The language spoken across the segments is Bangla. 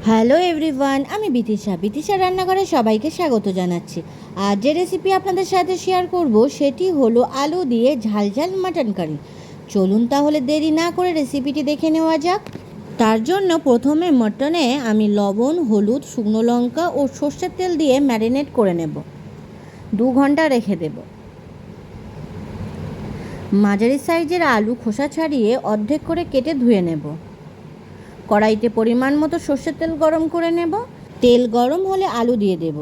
হ্যালো এভরিওয়ান, আমি বিতিশা রান্নাঘরে সবাইকে স্বাগত জানাচ্ছি। আর যে রেসিপি আপনাদের সাথে শেয়ার করব সেটি হলো আলু দিয়ে ঝাল ঝাল মাটন কারি। চলুন তাহলে দেরি না করে রেসিপিটি দেখে নেওয়া যাক। তার জন্য প্রথমে মটনে আমি লবণ, হলুদ, শুকনো লঙ্কা ও সর্ষের তেল দিয়ে ম্যারিনেট করে নেব। 2 ঘন্টা রেখে দেব। মাঝারি সাইজের আলু খোসা ছাড়িয়ে অর্ধেক করে কেটে ধুয়ে নেব। কড়াইতে পরিমাণ মতো সর্ষের তেল গরম করে নেব। তেল গরম হলে আলু দিয়ে দেব।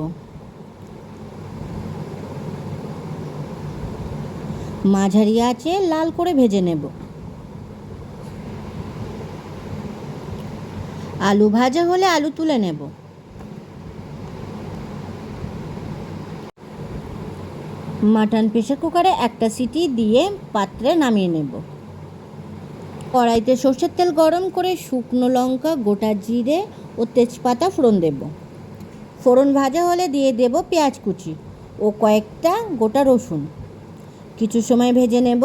মাঝারি আঁচে লাল করে ভেজে নেব। আলু ভাজা হলে আলু তুলে নেব। মাটন প্রেসার কুকারে একটা সিটি দিয়ে পাত্রে নামিয়ে নেব। কড়াইতে সর্ষের তেল গরম করে শুকনো লঙ্কা, গোটা জিরে ও তেজপাতা ফোড়ন দেব। ফোড়ন ভাজা হলে দিয়ে দেব পেঁয়াজ কুচি ও কয়েকটা গোটা রসুন। কিছু সময় ভেজে নেব।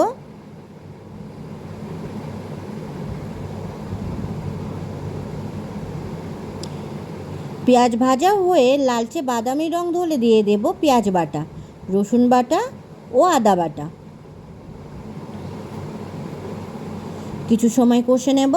পেঁয়াজ ভাজা হয়ে লালচে বাদামি রং ধরে দিয়ে দেব পেঁয়াজ বাটা, রসুন বাটা ও আদা বাটা। কিছু সময় কষে নেব।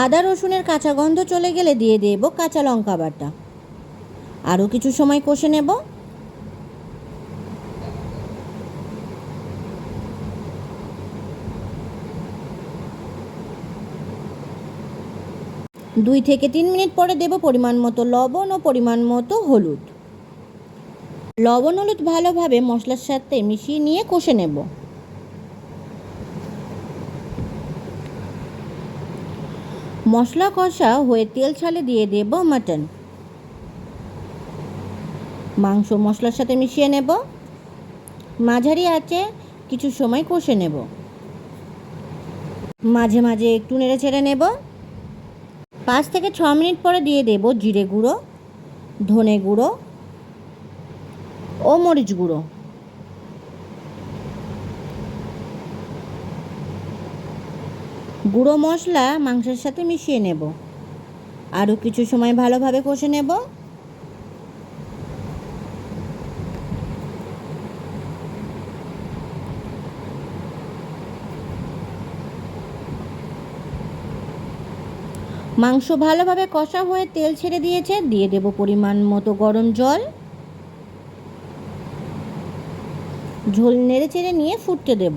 আদা রসুনের কাঁচা গন্ধ চলে গেলে দিয়ে দেব কাঁচা লঙ্কা বাটা। আরও কিছু সময় কষে নেব। দুই থেকে 3 মিনিট পরে দেব পরিমাণ মতো লবণ ও পরিমাণ মতো হলুদ। লবণ হলুদ ভালোভাবে মশলার সাথে মিশিয়ে নিয়ে কষে নেব। মশলা কষা হয়ে তেল ছাড়লে দিয়ে দেব মাটন। মাংস মশলার সাথে মিশিয়ে নেব। মাঝারি আঁচে কিছু সময় কষে নেব। মাঝে মাঝে একটু নেড়ে ছেড়ে নেব। 5 থেকে 6 মিনিট পরে দিয়ে দেব জিরে গুঁড়ো, ধনে গুঁড়ো ও মরিচ গুঁড়ো। গুঁড়ো মশলা মাংসের সাথে মিশিয়ে নেব। আরও কিছু সময় ভালোভাবে কষে নেব। মাংস ভালোভাবে কষা হয়ে তেল ছেড়ে দিয়েছে, দিয়ে দেব পরিমাণ মতো গরম জল। ঝোল নেড়ে চেড়ে নিয়ে ফুটতে দেব।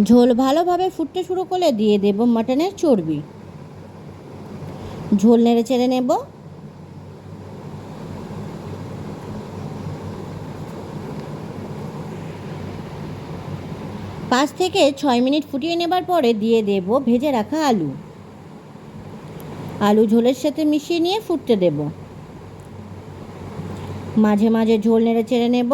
ঝোল ভালোভাবে ফুটতে শুরু করলে দিয়ে দেব মাটনের চর্বি। ঝোল নেড়ে চেড়ে নেব। পাঁচ থেকে 6 মিনিট ফুটিয়ে নেবার পরে দিয়ে দেব ভেজে রাখা আলু। আলু ঝোলের সাথে মিশিয়ে নিয়ে ফুটতে দেব। মাঝে মাঝে ঝোল নেড়ে চেড়ে নেব।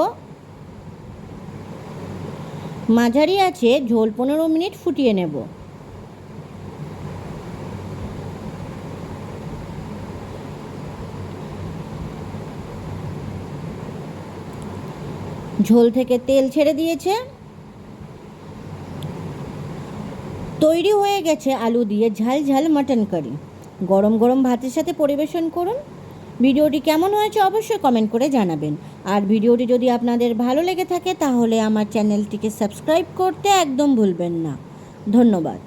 মাঝারি আছে ঝোল 15 মিনিট ফুটিয়ে নেব। ঝোল থেকে তেল ছেড়ে দিয়েছে। তৈরি হয়ে গেছে আলু দিয়ে ঝাল ঝাল মাটন কারি। গরম গরম ভাতের সাথে পরিবেশন করুন। ভিডিওটি কেমন হয়েছে অবশ্যই কমেন্ট করে জানাবেন। আর ভিডিওটি যদি আপনাদের ভালো লেগে থাকে তাহলে আমার চ্যানেলটিকে সাবস্ক্রাইব করতে একদম ভুলবেন না। ধন্যবাদ।